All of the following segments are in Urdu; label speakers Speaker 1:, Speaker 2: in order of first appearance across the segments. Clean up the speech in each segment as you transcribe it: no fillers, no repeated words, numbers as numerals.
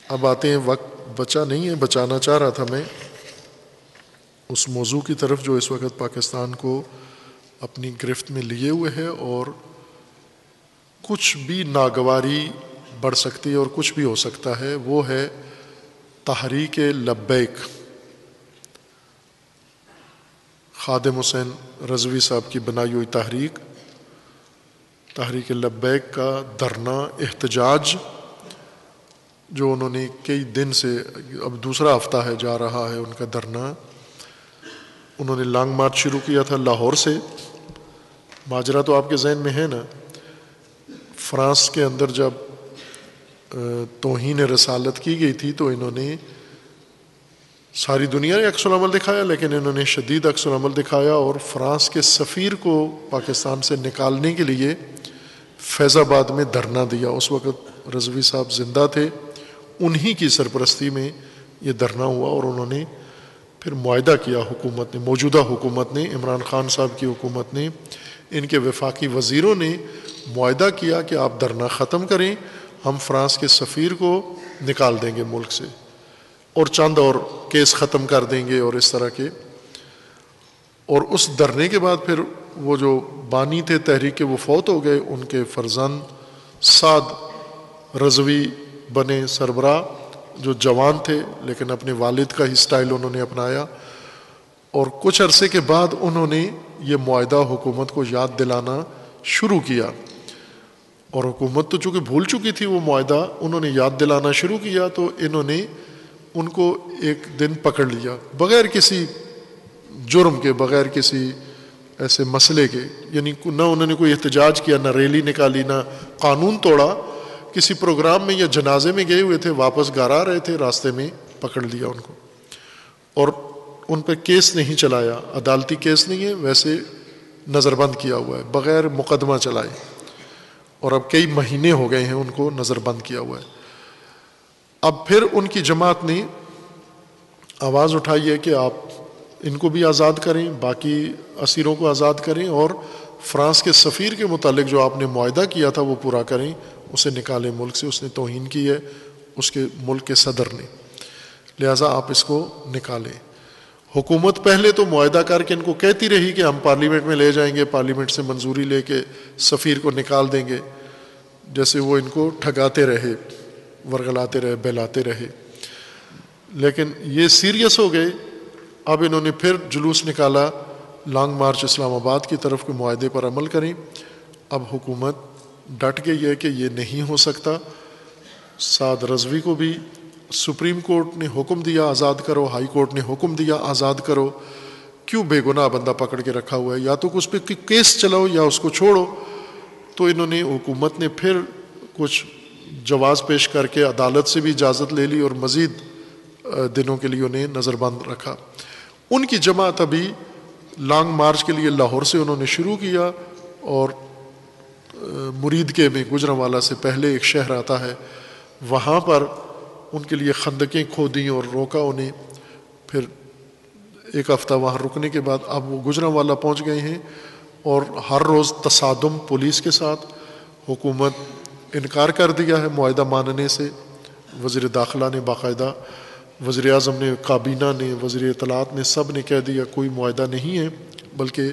Speaker 1: اب آتے ہیں، وقت بچا نہیں ہے، بچانا چاہ رہا تھا میں اس موضوع کی طرف جو اس وقت پاکستان کو اپنی گرفت میں لیے ہوئے ہے اور کچھ بھی ناگواری بڑھ سکتی ہے اور کچھ بھی ہو سکتا ہے، وہ ہے تحریک لبیک۔ خادم حسین رضوی صاحب کی بنائی ہوئی تحریک لبیک کا دھرنا احتجاج جو انہوں نے کئی دن سے، اب دوسرا ہفتہ ہے جا رہا ہے ان کا دھرنا، انہوں نے لانگ مارچ شروع کیا تھا لاہور سے۔ ماجرا تو آپ کے ذہن میں ہے نا، فرانس کے اندر جب توہین رسالت کی گئی تھی تو انہوں نے ساری دنیا نے عکس العمل دکھایا، لیکن انہوں نے شدید عکس العمل دکھایا اور فرانس کے سفیر کو پاکستان سے نکالنے کے لیے فیض آباد میں دھرنا دیا۔ اس وقت رضوی صاحب زندہ تھے، انہی کی سرپرستی میں یہ دھرنا ہوا اور انہوں نے پھر معاہدہ کیا، حکومت نے، موجودہ حکومت نے، عمران خان صاحب کی حکومت نے، ان کے وفاقی وزیروں نے معاہدہ کیا کہ آپ دھرنا ختم کریں، ہم فرانس کے سفیر کو نکال دیں گے ملک سے اور چند اور کیس ختم کر دیں گے اور اس طرح کے۔ اور اس دھرنے کے بعد پھر وہ جو بانی تھے تحریک کے وہ فوت ہو گئے، ان کے فرزند سعد رضوی بنے سربراہ، جو جوان تھے لیکن اپنے والد کا ہی سٹائل انہوں نے اپنایا، اور کچھ عرصے کے بعد انہوں نے یہ معاہدہ حکومت کو یاد دلانا شروع کیا، اور حکومت تو چونکہ بھول چکی تھی وہ معاہدہ، انہوں نے یاد دلانا شروع کیا تو انہوں نے ان کو ایک دن پکڑ لیا بغیر کسی جرم کے، بغیر کسی ایسے مسئلے کے، یعنی نہ انہوں نے کوئی احتجاج کیا، نہ ریلی نکالی، نہ قانون توڑا، کسی پروگرام میں یا جنازے میں گئے ہوئے تھے، واپس گھر آ رہے تھے، راستے میں پکڑ لیا ان کو اور ان پہ کیس نہیں چلایا، عدالتی کیس نہیں ہے، ویسے نظر بند کیا ہوا ہے بغیر مقدمہ چلائے، اور اب کئی مہینے ہو گئے ہیں ان کو نظر بند کیا ہوا ہے۔ اب پھر ان کی جماعت نے آواز اٹھائی ہے کہ آپ ان کو بھی آزاد کریں، باقی اسیروں کو آزاد کریں، اور فرانس کے سفیر کے متعلق جو آپ نے معاہدہ کیا تھا وہ پورا کریں، اسے نکالیں ملک سے، اس نے توہین کی ہے اس کے ملک کے صدر نے، لہٰذا آپ اس کو نکالیں۔ حکومت پہلے تو معاہدہ کر کے ان کو کہتی رہی کہ ہم پارلیمنٹ میں لے جائیں گے، پارلیمنٹ سے منظوری لے کے سفیر کو نکال دیں گے، جیسے وہ ان کو ٹھگاتے رہے، ورگلاتے رہے، بہلاتے رہے، لیکن یہ سیریس ہو گئے۔ اب انہوں نے پھر جلوس نکالا لانگ مارچ اسلام آباد کی طرف کہ معاہدے پر عمل کریں۔ اب حکومت ڈٹ گئی ہے کہ یہ نہیں ہو سکتا، سعد رضوی کو بھی سپریم کورٹ نے حکم دیا آزاد کرو، ہائی کورٹ نے حکم دیا آزاد کرو، کیوں بے گناہ بندہ پکڑ کے رکھا ہوا ہے، یا تو اس پہ کیس چلاؤ یا اس کو چھوڑو۔ تو انہوں نے، حکومت نے پھر کچھ جواز پیش کر کے عدالت سے بھی اجازت لے لی اور مزید دنوں کے لیے انہیں نظر بند رکھا۔ ان کی جماعت ابھی لانگ مارچ کے لیے لاہور سے انہوں نے شروع کیا، اور مرید کے میں گجرانوالہ سے پہلے ایک شہر آتا ہے، وہاں پر ان کے لیے خندقیں کھودیں اور روکا انہیں، پھر ایک ہفتہ وہاں رکنے کے بعد اب وہ گجرانوالہ پہنچ گئے ہیں، اور ہر روز تصادم پولیس کے ساتھ۔ حکومت انکار کر دیا ہے معاہدہ ماننے سے، وزیر داخلہ نے باقاعدہ، وزیر اعظم نے، کابینہ نے، وزیر اطلاعات نے، سب نے کہہ دیا کوئی معاہدہ نہیں ہے، بلکہ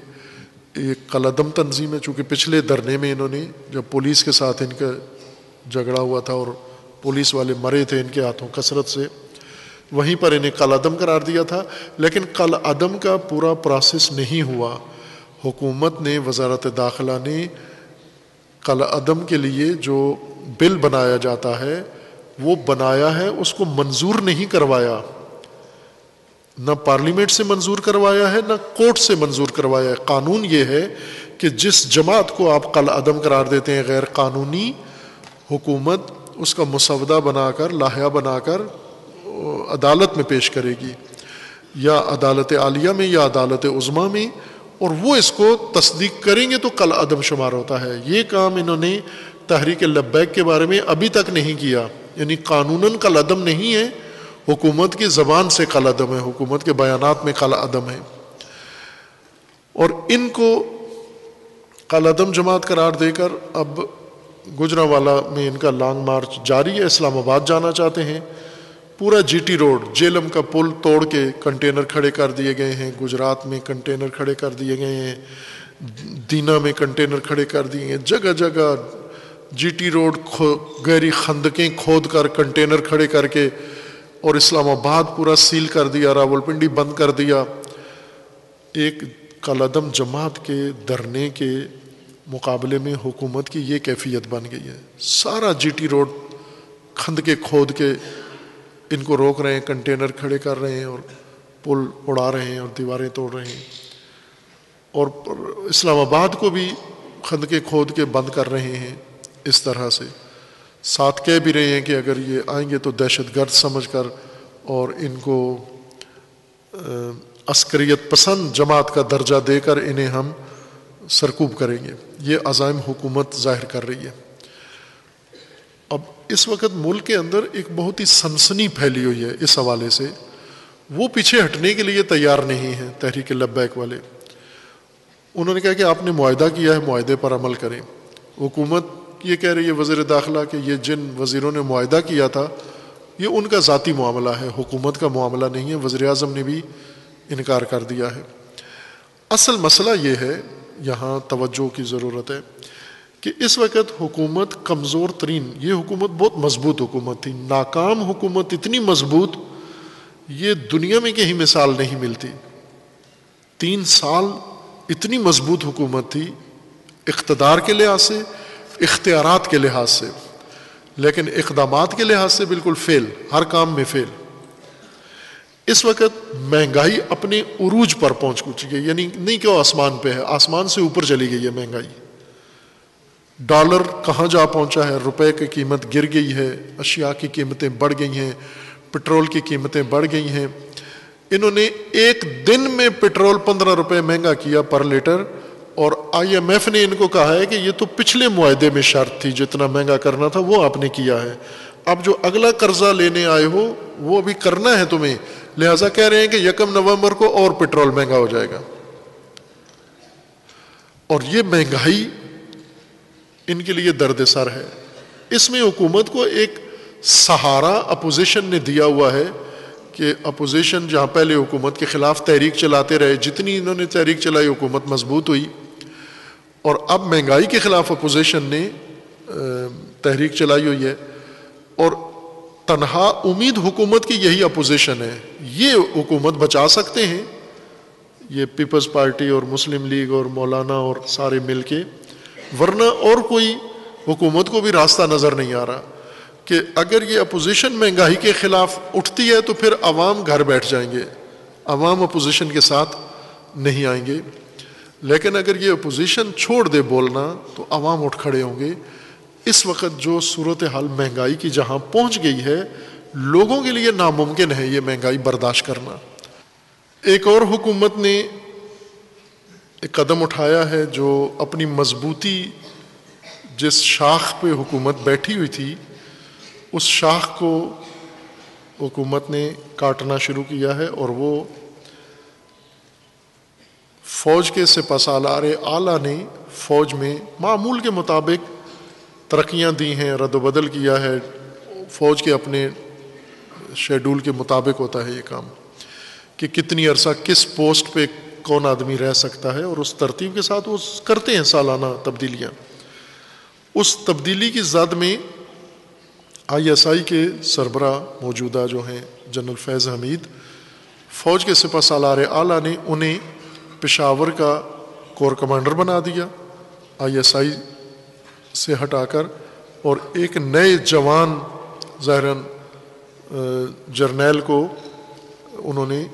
Speaker 1: ایک کالعدم تنظیم ہے، چونکہ پچھلے دھرنے میں انہوں نے جب پولیس کے ساتھ ان کا جھگڑا ہوا تھا اور پولیس والے مرے تھے ان کے ہاتھوں کثرت سے، وہیں پر انہیں کالعدم قرار دیا تھا، لیکن کالعدم کا پورا پروسیس نہیں ہوا۔ حکومت نے، وزارت داخلہ نے کالعدم کے لیے جو بل بنایا جاتا ہے وہ بنایا ہے، اس کو منظور نہیں کروایا، نہ پارلیمنٹ سے منظور کروایا ہے نہ کورٹ سے منظور کروایا ہے۔ قانون یہ ہے کہ جس جماعت کو آپ کالعدم قرار دیتے ہیں غیر قانونی، حکومت اس کا مسودہ بنا کر، لائحہ بنا کر عدالت میں پیش کرے گی، یا عدالت عالیہ میں یا عدالت عظمیٰ میں، اور وہ اس کو تصدیق کریں گے تو کالعدم شمار ہوتا ہے۔ یہ کام انہوں نے تحریک لبیک کے بارے میں ابھی تک نہیں کیا، یعنی قانوناً کالعدم نہیں ہے، حکومت کی زبان سے کالعدم ہے، حکومت کے بیانات میں کالعدم ہے، اور ان کو کالعدم جماعت قرار دے کر اب گجرانوالہ میں ان کا لانگ مارچ جاری ہے، اسلام آباد جانا چاہتے ہیں۔ پورا جی ٹی روڈ، جیلم کا پل توڑ کے کنٹینر کھڑے کر دیے گئے ہیں، گجرات میں کنٹینر کھڑے کر دیے گئے ہیں، دینا میں کنٹینر کھڑے کر دیے گئے، جگہ جگہ جی ٹی روڈ گہری خندقیں کھود کر کنٹینر کھڑے کر کے، اور اسلام آباد پورا سیل کر دیا، راولپنڈی بند کر دیا۔ ایک کالعدم جماعت کے دھرنے کے مقابلے میں حکومت کی یہ کیفیت بن گئی ہے۔ سارا جی ٹی روڈ خندقیں کھود کے ان کو روک رہے ہیں، کنٹینر کھڑے کر رہے ہیں، اور پل اڑا رہے ہیں اور دیواریں توڑ رہے ہیں، اور اسلام آباد کو بھی خندقیں کھود کے بند کر رہے ہیں۔ اس طرح سے ساتھ کہہ بھی رہے ہیں کہ اگر یہ آئیں گے تو دہشت گرد سمجھ کر اور ان کو عسکریت پسند جماعت کا درجہ دے کر انہیں ہم سرکوب کریں گے۔ یہ عزائم حکومت ظاہر کر رہی ہے۔ اب اس وقت ملک کے اندر ایک بہت ہی سنسنی پھیلی ہوئی ہے اس حوالے سے، وہ پیچھے ہٹنے کے لیے تیار نہیں ہیں تحریک لبیک والے۔ انہوں نے کہا کہ آپ نے معاہدہ کیا ہے، معاہدے پر عمل کریں۔ حکومت یہ کہہ رہی ہے، وزیر داخلہ، کہ یہ جن وزیروں نے معاہدہ کیا تھا یہ ان کا ذاتی معاملہ ہے، حکومت کا معاملہ نہیں ہے۔ وزیر اعظم نے بھی انکار کر دیا ہے۔ اصل مسئلہ یہ ہے، یہاں توجہ کی ضرورت ہے کہ اس وقت حکومت کمزور ترین، یہ حکومت بہت مضبوط حکومت تھی، ناکام حکومت اتنی مضبوط یہ دنیا میں کہیں مثال نہیں ملتی۔ 3 سال اتنی مضبوط حکومت تھی، اقتدار کے لحاظ سے، اختیارات کے لحاظ سے، لیکن اقدامات کے لحاظ سے بالکل فیل، ہر کام میں فیل۔ اس وقت مہنگائی اپنے عروج پر پہنچ چکی ہے، یعنی نہیں کہ وہ آسمان پہ ہے، آسمان سے اوپر چلی گئی ہے مہنگائی۔ ڈالر کہاں جا پہنچا ہے، روپے کی قیمت گر گئی ہے، اشیاء کی قیمتیں بڑھ گئی ہیں، پٹرول کی قیمتیں بڑھ گئی ہیں۔ انہوں نے ایک دن میں پٹرول 15 روپے مہنگا کیا پر لیٹر، اور آئی ایم ایف نے ان کو کہا ہے کہ یہ تو پچھلے معاہدے میں شرط تھی، جتنا مہنگا کرنا تھا وہ آپ نے کیا ہے، اب جو اگلا قرضہ لینے آئے ہو وہ ابھی کرنا ہے تمہیں، لہٰذا کہہ رہے ہیں کہ 1 نومبر کو اور پٹرول مہنگا ہو جائے گا۔ اور یہ مہنگائی ان کے لیے درد سر ہے۔ اس میں حکومت کو ایک سہارا اپوزیشن نے دیا ہوا ہے کہ اپوزیشن جہاں پہلے حکومت کے خلاف تحریک چلاتے رہے، جتنی انہوں نے تحریک چلائی حکومت مضبوط ہوئی، اور اب مہنگائی کے خلاف اپوزیشن نے تحریک چلائی ہوئی ہے، اور تنہا امید حکومت کی یہی اپوزیشن ہے۔ یہ حکومت بچا سکتے ہیں یہ پیپلز پارٹی اور مسلم لیگ اور مولانا اور سارے مل کے، ورنہ اور کوئی حکومت کو بھی راستہ نظر نہیں آ رہا کہ اگر یہ اپوزیشن مہنگائی کے خلاف اٹھتی ہے تو پھر عوام گھر بیٹھ جائیں گے، عوام اپوزیشن کے ساتھ نہیں آئیں گے، لیکن اگر یہ اپوزیشن چھوڑ دے بولنا تو عوام اٹھ کھڑے ہوں گے۔ اس وقت جو صورتحال مہنگائی کی جہاں پہنچ گئی ہے، لوگوں کے لیے ناممکن ہے یہ مہنگائی برداشت کرنا۔ ایک اور حکومت نے ایک قدم اٹھایا ہے جو اپنی مضبوطی، جس شاخ پہ حکومت بیٹھی ہوئی تھی اس شاخ کو حکومت نے کاٹنا شروع کیا ہے، اور وہ فوج کے سپہ سالار اعلیٰ نے فوج میں معمول کے مطابق ترقیاں دی ہیں، رد و بدل کیا ہے۔ فوج کے اپنے شیڈول کے مطابق ہوتا ہے یہ کام کہ کتنی عرصہ کس پوسٹ پہ کون آدمی رہ سکتا ہے، اور اس ترتیب کے ساتھ وہ کرتے ہیں سالانہ تبدیلیاں۔ اس تبدیلی کی زد میں آئی ایس آئی کے سربراہ موجودہ جو ہیں جنرل فیض حمید، فوج کے سپہ سالار اعلیٰ نے انہیں پشاور کا کور کمانڈر بنا دیا آئی ایس آئی سے ہٹا کر، اور ایک نئے جوان ظاہراً جرنیل کو انہوں نے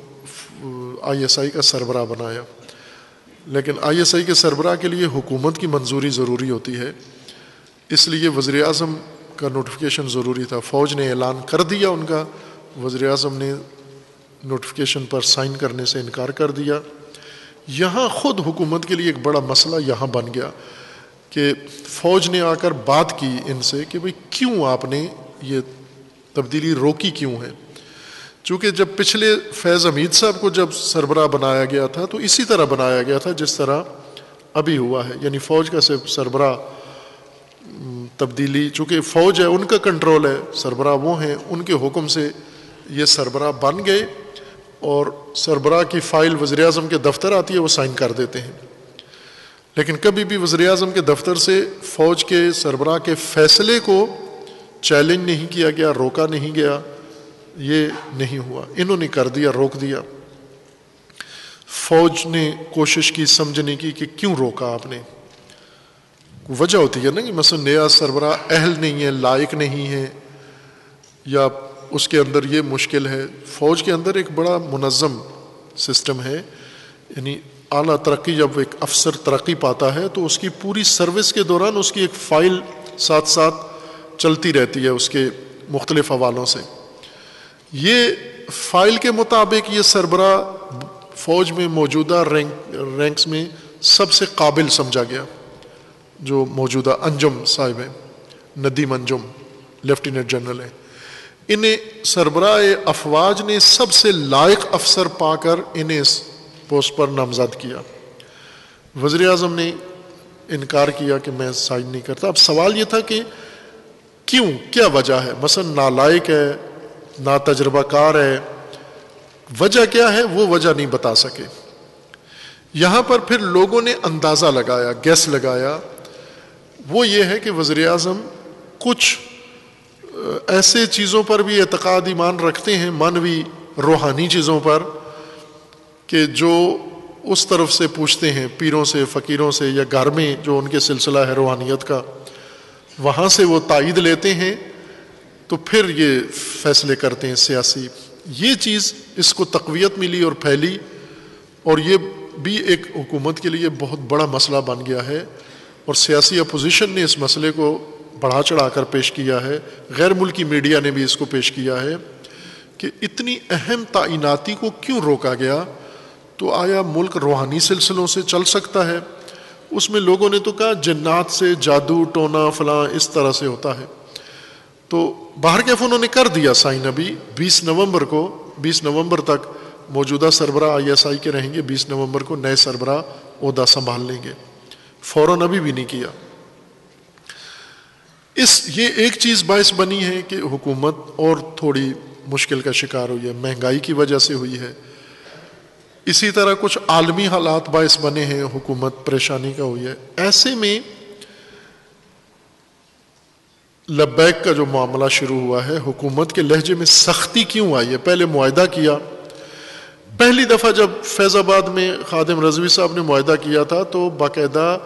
Speaker 1: آئی ایس آئی کا سربراہ بنایا۔ لیکن آئی ایس آئی کے سربراہ کے لیے حکومت کی منظوری ضروری ہوتی ہے، اس لیے وزیر اعظم کا نوٹیفیکیشن ضروری تھا۔ فوج نے اعلان کر دیا ان کا، وزیر اعظم نے نوٹیفیکیشن پر سائن کرنے سے انکار کر دیا۔ یہاں خود حکومت کے لیے ایک بڑا مسئلہ یہاں بن گیا کہ فوج نے آ کر بات کی ان سے کہ بھئی کیوں آپ نے یہ تبدیلی روکی کیوں ہے؟ چونکہ جب پچھلے فیض حمید صاحب کو جب سربراہ بنایا گیا تھا تو اسی طرح بنایا گیا تھا جس طرح ابھی ہوا ہے، یعنی فوج کا سربراہ تبدیلی، چونکہ فوج ہے ان کا کنٹرول ہے، سربراہ وہ ہیں، ان کے حکم سے یہ سربراہ بن گئے، اور سربراہ کی فائل وزیر اعظم کے دفتر آتی ہے، وہ سائن کر دیتے ہیں. لیکن کبھی بھی وزیر اعظم کے دفتر سے فوج کے سربراہ کے فیصلے کو چیلنج نہیں کیا گیا، روکا نہیں گیا، یہ نہیں ہوا. انہوں نے کر دیا، روک دیا. فوج نے کوشش کی سمجھنے کی کہ کیوں روکا آپ نے. وجہ ہوتی ہے نا کہ مثلا نیا سربراہ اہل نہیں ہے، لائق نہیں ہے، یا اس کے اندر یہ مشکل ہے. فوج کے اندر ایک بڑا منظم سسٹم ہے، یعنی اعلیٰ ترقی، جب ایک افسر ترقی پاتا ہے تو اس کی پوری سروس کے دوران اس کی ایک فائل ساتھ ساتھ چلتی رہتی ہے اس کے مختلف حوالوں سے. یہ فائل کے مطابق یہ سربراہ فوج میں موجودہ رینکس میں سب سے قابل سمجھا گیا. جو موجودہ انجم صاحب ہیں، ندیم انجم لیفٹیننٹ جنرل ہیں، انہیں سربراہ افواج نے سب سے لائق افسر پا کر انہیں اس پوسٹ پر نامزد کیا. وزیر اعظم نے انکار کیا کہ میں سائن نہیں کرتا. اب سوال یہ تھا کہ کیوں، کیا وجہ ہے؟ مثلا نالائق ہے، ناتجربہ کار ہے، وجہ کیا ہے؟ وہ وجہ نہیں بتا سکے. یہاں پر پھر لوگوں نے اندازہ لگایا، گیس لگایا. وہ یہ ہے کہ وزیر اعظم کچھ ایسے چیزوں پر بھی اعتقاد ایمان رکھتے ہیں، مانوی روحانی چیزوں پر، کہ جو اس طرف سے پوچھتے ہیں، پیروں سے، فقیروں سے، یا گھر میں جو ان کے سلسلہ ہے روحانیت کا، وہاں سے وہ تائید لیتے ہیں تو پھر یہ فیصلے کرتے ہیں سیاسی. یہ چیز اس کو تقویت ملی اور پھیلی، اور یہ بھی ایک حکومت کے لیے بہت بڑا مسئلہ بن گیا ہے. اور سیاسی اپوزیشن نے اس مسئلے کو بڑھا چڑھا کر پیش کیا ہے، غیر ملکی میڈیا نے بھی اس کو پیش کیا ہے کہ اتنی اہم تعیناتی کو کیوں روکا گیا. تو آیا ملک روحانی سلسلوں سے چل سکتا ہے؟ اس میں لوگوں نے تو کہا جنات سے، جادو ٹونا فلاں اس طرح سے ہوتا ہے. تو باہر کیف انہوں نے کر دیا سائن. ابھی 20 نومبر تک موجودہ سربراہ ISI کے رہیں گے. 20 نومبر کو نئے سربراہ عہدہ سنبھال لیں گے. فوراً ابھی بھی نہیں کیا. یہ ایک چیز باعث بنی ہے کہ حکومت اور تھوڑی مشکل کا شکار ہوئی ہے، مہنگائی کی وجہ سے ہوئی ہے. اسی طرح کچھ عالمی حالات باعث بنے ہیں حکومت پریشانی کا ہوئی ہے. ایسے میں لبیک کا جو معاملہ شروع ہوا ہے، حکومت کے لہجے میں سختی کیوں آئی ہے؟ پہلے معاہدہ کیا. پہلی دفعہ جب فیض آباد میں خادم رضوی صاحب نے معاہدہ کیا تھا تو باقاعدہ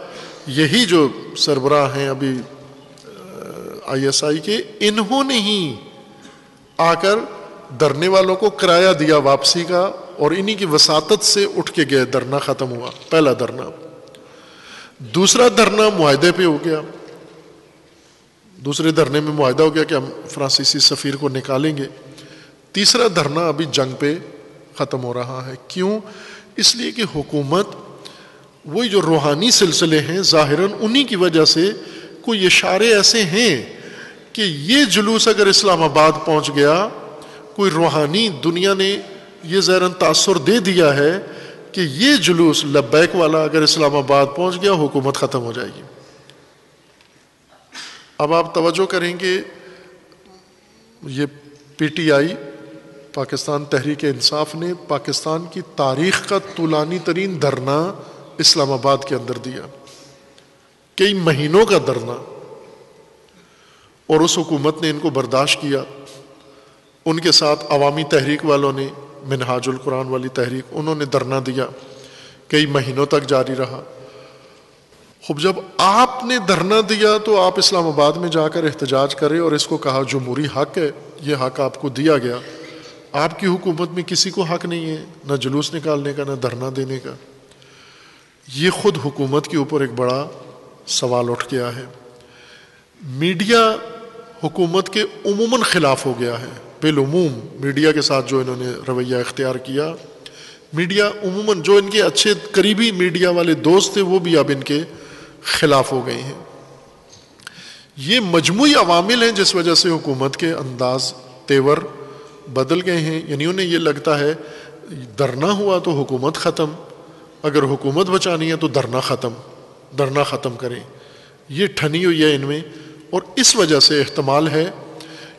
Speaker 1: یہی جو سربراہ ہیں ابھی ISI کے، انہوں نے ہی آ کر دھرنے والوں کو کرایہ دیا واپسی کا، اور انہی کی وساطت سے اٹھ کے گئے. دھرنا ختم ہوا، پہلا دھرنا. دوسرا دھرنا معاہدے پہ ہو گیا. دوسرے دھرنے میں معاہدہ ہو گیا کہ ہم فرانسیسی سفیر کو نکالیں گے. تیسرا دھرنا ابھی جنگ پہ ختم ہو رہا ہے. کیوں؟ اس لیے کہ حکومت وہی جو روحانی سلسلے ہیں ظاہراً انہی کی وجہ سے کوئی اشارے ایسے ہیں کہ یہ جلوس اگر اسلام آباد پہنچ گیا، کوئی روحانی دنیا نے یہ ظاہراً تاثر دے دیا ہے کہ یہ جلوس لبیک والا اگر اسلام آباد پہنچ گیا حکومت ختم ہو جائے گی. اب آپ توجہ کریں گے، یہ PTI پاکستان تحریک انصاف نے پاکستان کی تاریخ کا طولانی ترین دھرنا اسلام آباد کے اندر دیا، کئی مہینوں کا دھرنا، اور اس حکومت نے ان کو برداشت کیا. ان کے ساتھ عوامی تحریک والوں نے، منہاج القرآن والی تحریک، انہوں نے دھرنا دیا، کئی مہینوں تک جاری رہا. خوب جب آپ نے دھرنا دیا تو آپ اسلام آباد میں جا کر احتجاج کرے اور اس کو کہا جمہوری حق ہے، یہ حق آپ کو دیا گیا. آپ کی حکومت میں کسی کو حق نہیں ہے نہ جلوس نکالنے کا، نہ دھرنا دینے کا. یہ خود حکومت کے اوپر ایک بڑا سوال اٹھ گیا ہے. میڈیا حکومت کے عموماً خلاف ہو گیا ہے. بالعموم میڈیا کے ساتھ جو انہوں نے رویہ اختیار کیا، میڈیا عموماً جو ان کے اچھے قریبی میڈیا والے دوست تھے وہ بھی اب ان کے خلاف ہو گئے ہیں. یہ مجموعی عوامل ہیں جس وجہ سے حکومت کے انداز تیور بدل گئے ہیں. یعنی انہیں یہ لگتا ہے دھرنا ہوا تو حکومت ختم، اگر حکومت بچانی ہے تو دھرنا ختم کریں. یہ ٹھنی ہوئی ہے ان میں. اور اس وجہ سے احتمال ہے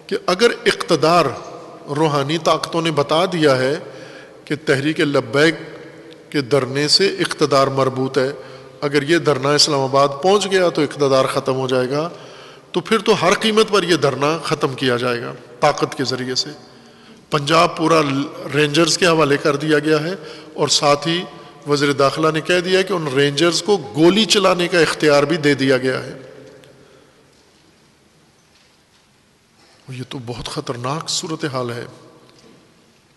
Speaker 1: کہ اگر اقتدار روحانی طاقتوں نے بتا دیا ہے کہ تحریک لبیک کے دھرنے سے اقتدار مربوط ہے، اگر یہ دھرنا اسلام آباد پہنچ گیا تو اقتدار ختم ہو جائے گا، تو پھر تو ہر قیمت پر یہ دھرنا ختم کیا جائے گا طاقت کے ذریعے سے۔ پنجاب پورا رینجرز کے حوالے کر دیا گیا ہے، اور ساتھ ہی وزیر داخلہ نے کہہ دیا کہ ان رینجرز کو گولی چلانے کا اختیار بھی دے دیا گیا ہے۔ یہ تو بہت خطرناک صورتحال ہے۔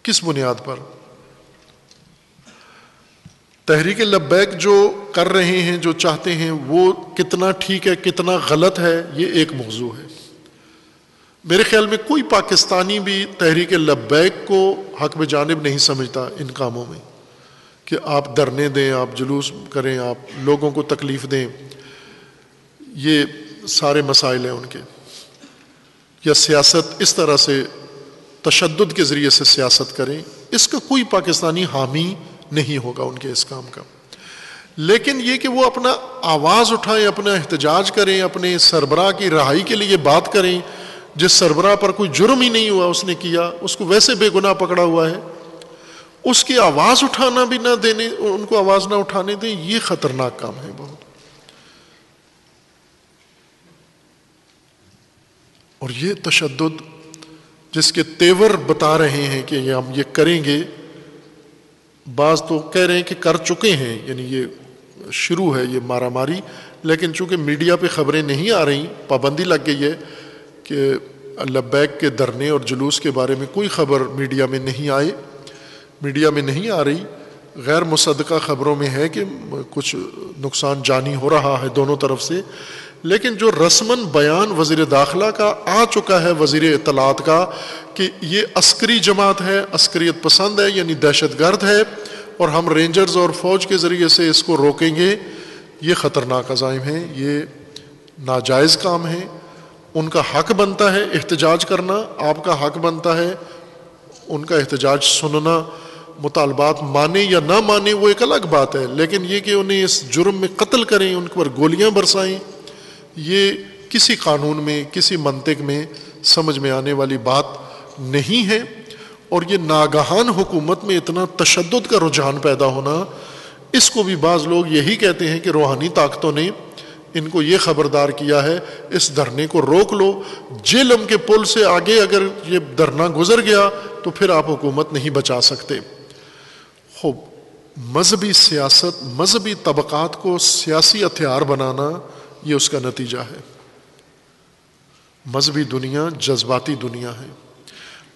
Speaker 1: کس بنیاد پر؟ تحریک لبیک جو کر رہے ہیں، جو چاہتے ہیں، وہ کتنا ٹھیک ہے کتنا غلط ہے، یہ ایک موضوع ہے۔ میرے خیال میں کوئی پاکستانی بھی تحریک لبیک کو حق بجانب نہیں سمجھتا ان کاموں میں، کہ آپ دھرنے دیں، آپ جلوس کریں، آپ لوگوں کو تکلیف دیں، یہ سارے مسائل ہیں ان کے، یا سیاست اس طرح سے تشدد کے ذریعے سے سیاست کریں، اس کا کوئی پاکستانی حامی نہیں ہوگا ان کے اس کام کا۔ لیکن یہ کہ وہ اپنا آواز اٹھائیں، اپنا احتجاج کریں، اپنے سربراہ کی رہائی کے لیے بات کریں، جس سربراہ پر کوئی جرم ہی نہیں ہوا، اس نے کیا، اس کو ویسے بے گناہ پکڑا ہوا ہے، اس کی آواز اٹھانا بھی نہ دینے، ان کو آواز نہ اٹھانے دیں، یہ خطرناک کام ہے بہت۔ اور یہ تشدد جس کے تیور بتا رہے ہیں کہ ہم یہ کریں گے، بعض تو کہہ رہے ہیں کہ کر چکے ہیں، یعنی یہ شروع ہے یہ مارا ماری، لیکن چونکہ میڈیا پہ خبریں نہیں آ رہی، پابندی لگ گئی ہے کہ لبیک کے دھرنے اور جلوس کے بارے میں کوئی خبر میڈیا میں نہیں آئے، میڈیا میں نہیں آ رہی، غیر مصدقہ خبروں میں ہے کہ کچھ نقصان جانی ہو رہا ہے دونوں طرف سے، لیکن جو رسماً بیان وزیر داخلہ کا آ چکا ہے، وزیر اطلاعات کا، کہ یہ عسکری جماعت ہے، عسکریت پسند ہے، یعنی دہشت گرد ہے، اور ہم رینجرز اور فوج کے ذریعے سے اس کو روکیں گے، یہ خطرناک عزائم ہیں، یہ ناجائز کام ہے۔ ان کا حق بنتا ہے احتجاج کرنا، آپ کا حق بنتا ہے ان کا احتجاج سننا، مطالبات مانے یا نہ مانے وہ ایک الگ بات ہے، لیکن یہ کہ انہیں اس جرم میں قتل کریں، ان پر گولیاں برسائیں، یہ کسی قانون میں، کسی منطق میں سمجھ میں آنے والی بات نہیں ہے۔ اور یہ ناگہان حکومت میں اتنا تشدد کا رجحان پیدا ہونا، اس کو بھی بعض لوگ یہی کہتے ہیں کہ روحانی طاقتوں نے ان کو یہ خبردار کیا ہے، اس دھرنے کو روک لو، جہلم کے پل سے آگے اگر یہ دھرنا گزر گیا تو پھر آپ حکومت نہیں بچا سکتے۔ خوب مذہبی سیاست، مذہبی طبقات کو سیاسی ہتھیار بنانا، یہ اس کا نتیجہ ہے۔ مذہبی دنیا جذباتی دنیا ہے،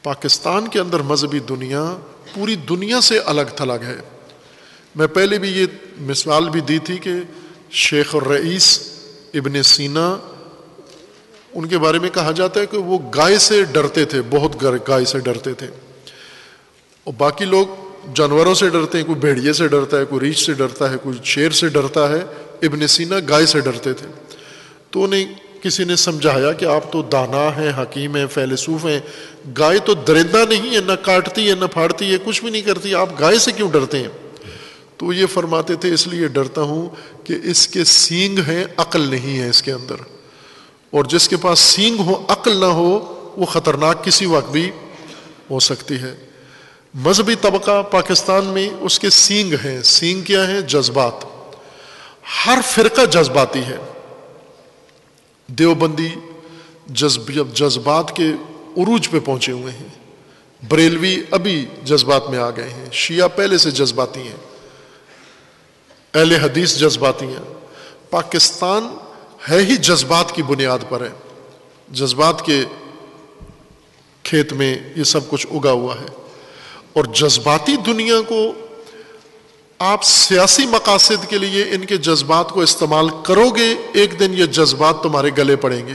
Speaker 1: پاکستان کے اندر مذہبی دنیا پوری دنیا سے الگ تھلگ ہے۔ میں پہلے بھی یہ مثال بھی دی تھی کہ شیخ الرئیس ابن سینا، ان کے بارے میں کہا جاتا ہے کہ وہ گائے سے ڈرتے تھے، بہت گائے سے ڈرتے تھے، اور باقی لوگ جانوروں سے ڈرتے ہیں، کوئی بھیڑیے سے ڈرتا ہے، کوئی ریچھ سے ڈرتا ہے، کوئی شیر سے ڈرتا ہے، ابن سینا گائے سے ڈرتے تھے۔ تو انہیں کسی نے سمجھایا کہ آپ تو دانا ہیں، حکیم ہیں، فیلسوف ہیں، گائے تو درندہ نہیں ہے، نہ کاٹتی ہے نہ پھاڑتی ہے، کچھ بھی نہیں کرتی، آپ گائے سے کیوں ڈرتے ہیں؟ تو یہ فرماتے تھے اس لیے ڈرتا ہوں کہ اس کے سینگ ہیں، عقل نہیں ہے اس کے اندر، اور جس کے پاس سینگ ہو عقل نہ ہو وہ خطرناک کسی وقت بھی ہو سکتی ہے۔ مذہبی طبقہ پاکستان میں اس کے سینگ ہیں، سینگ کیا ہے؟ جذبات، ہر فرقہ جذباتی ہے۔ دیوبندی جذبات کے عروج پہ پہنچے ہوئے ہیں، بریلوی ابھی جذبات میں آ گئے ہیں، شیعہ پہلے سے جذباتی ہیں، اہل حدیث جذباتی ہیں۔ پاکستان ہے ہی جذبات کی بنیاد پر ہے، جذبات کے کھیت میں یہ سب کچھ اگا ہوا ہے، اور جذباتی دنیا کو آپ سیاسی مقاصد کے لیے ان کے جذبات کو استعمال کرو گے، ایک دن یہ جذبات تمہارے گلے پڑیں گے۔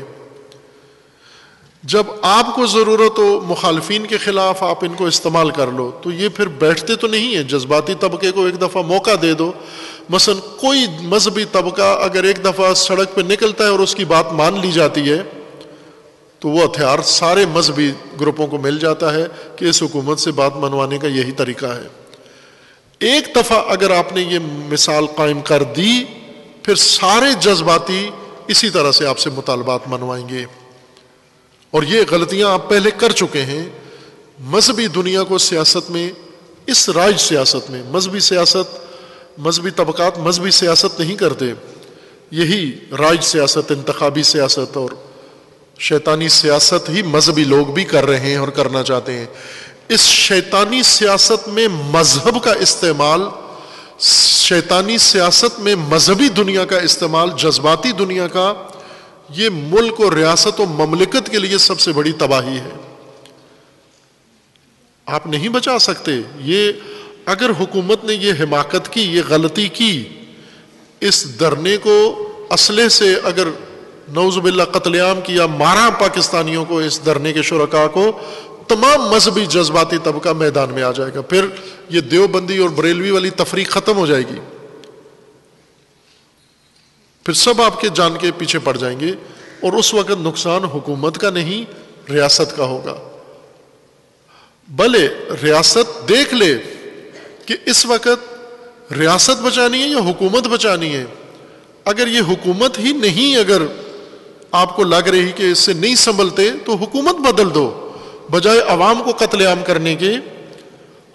Speaker 1: جب آپ کو ضرورت ہو مخالفین کے خلاف آپ ان کو استعمال کر لو، تو یہ پھر بیٹھتے تو نہیں ہیں۔ جذباتی طبقے کو ایک دفعہ موقع دے دو، مثلا کوئی مذہبی طبقہ اگر ایک دفعہ سڑک پہ نکلتا ہے اور اس کی بات مان لی جاتی ہے تو وہ ہتھیار سارے مذہبی گروپوں کو مل جاتا ہے کہ اس حکومت سے بات منوانے کا یہی طریقہ ہے۔ ایک دفعہ اگر آپ نے یہ مثال قائم کر دی، پھر سارے جذباتی اسی طرح سے آپ سے مطالبات منوائیں گے، اور یہ غلطیاں آپ پہلے کر چکے ہیں۔ مذہبی دنیا کو سیاست میں، اس رائج سیاست میں، مذہبی سیاست، مذہبی طبقات مذہبی سیاست نہیں کرتے، یہی رائج سیاست، انتخابی سیاست اور شیطانی سیاست ہی مذہبی لوگ بھی کر رہے ہیں اور کرنا چاہتے ہیں۔ اس شیطانی سیاست میں مذہب کا استعمال، شیطانی سیاست میں مذہبی دنیا کا استعمال، جذباتی دنیا کا، یہ ملک اور ریاست و مملکت کے لیے سب سے بڑی تباہی ہے۔ آپ نہیں بچا سکتے۔ یہ اگر حکومت نے یہ حماقت کی، یہ غلطی کی، اس دھرنے کو اسلحے سے اگر نعوذ باللہ قتل عام کیا، مارا پاکستانیوں کو، اس دھرنے کے شرکاء کو، تمام مذہبی جذباتی طبقہ میدان میں آ جائے گا، پھر یہ دیوبندی اور بریلوی والی تفریق ختم ہو جائے گی، پھر سب آپ کے جان کے پیچھے پڑ جائیں گے، اور اس وقت نقصان حکومت کا نہیں ریاست کا ہوگا۔ بھلے ریاست دیکھ لے کہ اس وقت ریاست بچانی ہے یا حکومت بچانی ہے۔ اگر یہ حکومت ہی نہیں، اگر آپ کو لگ رہی کہ اس سے نہیں سنبھلتے، تو حکومت بدل دو، بجائے عوام کو قتل عام کرنے کے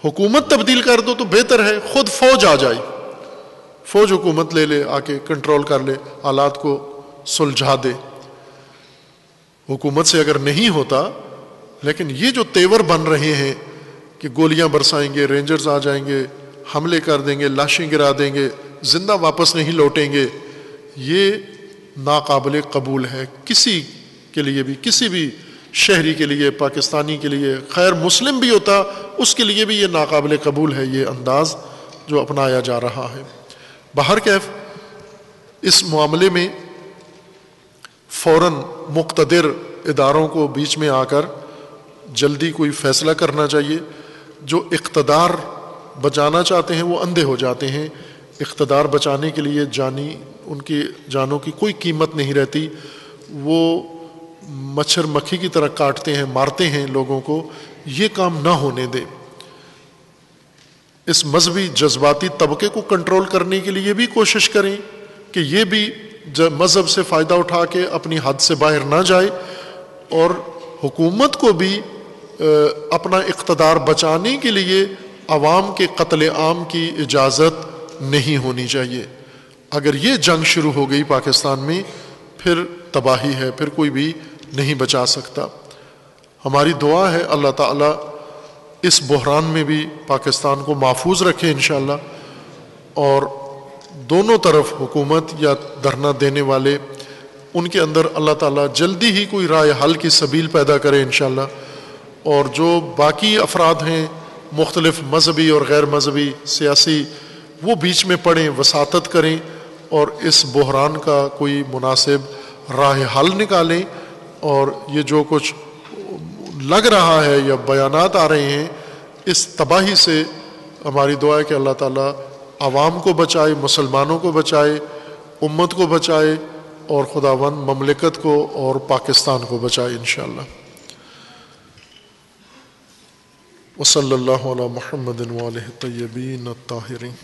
Speaker 1: حکومت تبدیل کر دو تو بہتر ہے۔ خود فوج آ جائے، فوج حکومت لے لے، آ کے کنٹرول کر لے، حالات کو سلجھا دے۔ حکومت سے اگر نہیں ہوتا، لیکن یہ جو تیور بن رہے ہیں کہ گولیاں برسائیں گے، رینجرز آ جائیں گے، حملے کر دیں گے، لاشیں گرا دیں گے، زندہ واپس نہیں لوٹیں گے، یہ ناقابل قبول ہے کسی کے لیے بھی، کسی بھی شہری کے لیے، پاکستانی کے لیے، خیر مسلم بھی ہوتا اس کے لیے بھی یہ ناقابل قبول ہے، یہ انداز جو اپنایا جا رہا ہے۔ بہرکیف اس معاملے میں فوراً مقتدر اداروں کو بیچ میں آ کر جلدی کوئی فیصلہ کرنا چاہیے۔ جو اقتدار بچانا چاہتے ہیں وہ اندھے ہو جاتے ہیں، اقتدار بچانے کے لیے ان کی جانوں کی کوئی قیمت نہیں رہتی، وہ مچھر مکھی کی طرح کاٹتے ہیں، مارتے ہیں لوگوں کو۔ یہ کام نہ ہونے دیں۔ اس مذہبی جذباتی طبقے کو کنٹرول کرنے کے لیے بھی کوشش کریں کہ یہ بھی مذہب سے فائدہ اٹھا کے اپنی حد سے باہر نہ جائے، اور حکومت کو بھی اپنا اقتدار بچانے کے لیے عوام کے قتل عام کی اجازت نہیں ہونی چاہیے۔ اگر یہ جنگ شروع ہو گئی پاکستان میں، پھر تباہی ہے، پھر کوئی بھی نہیں بچا سکتا۔ ہماری دعا ہے اللہ تعالیٰ اس بحران میں بھی پاکستان کو محفوظ رکھے انشاءاللہ، اور دونوں طرف حکومت یا دھرنا دینے والے، ان کے اندر اللہ تعالیٰ جلدی ہی کوئی رائے حل کی سبیل پیدا کرے انشاءاللہ، اور جو باقی افراد ہیں مختلف مذہبی اور غیر مذہبی سیاسی، وہ بیچ میں پڑیں، وساطت کریں، اور اس بحران کا کوئی مناسب راہ حل نکالیں۔ اور یہ جو کچھ لگ رہا ہے یا بیانات آ رہے ہیں، اس تباہی سے ہماری دعا ہے کہ اللہ تعالیٰ عوام کو بچائے، مسلمانوں کو بچائے، امت کو بچائے، اور خداوند مملکت کو اور پاکستان کو بچائے انشاءاللہ۔ وصلی اللہ علی محمد وآلہ الطیبین الطاہرین۔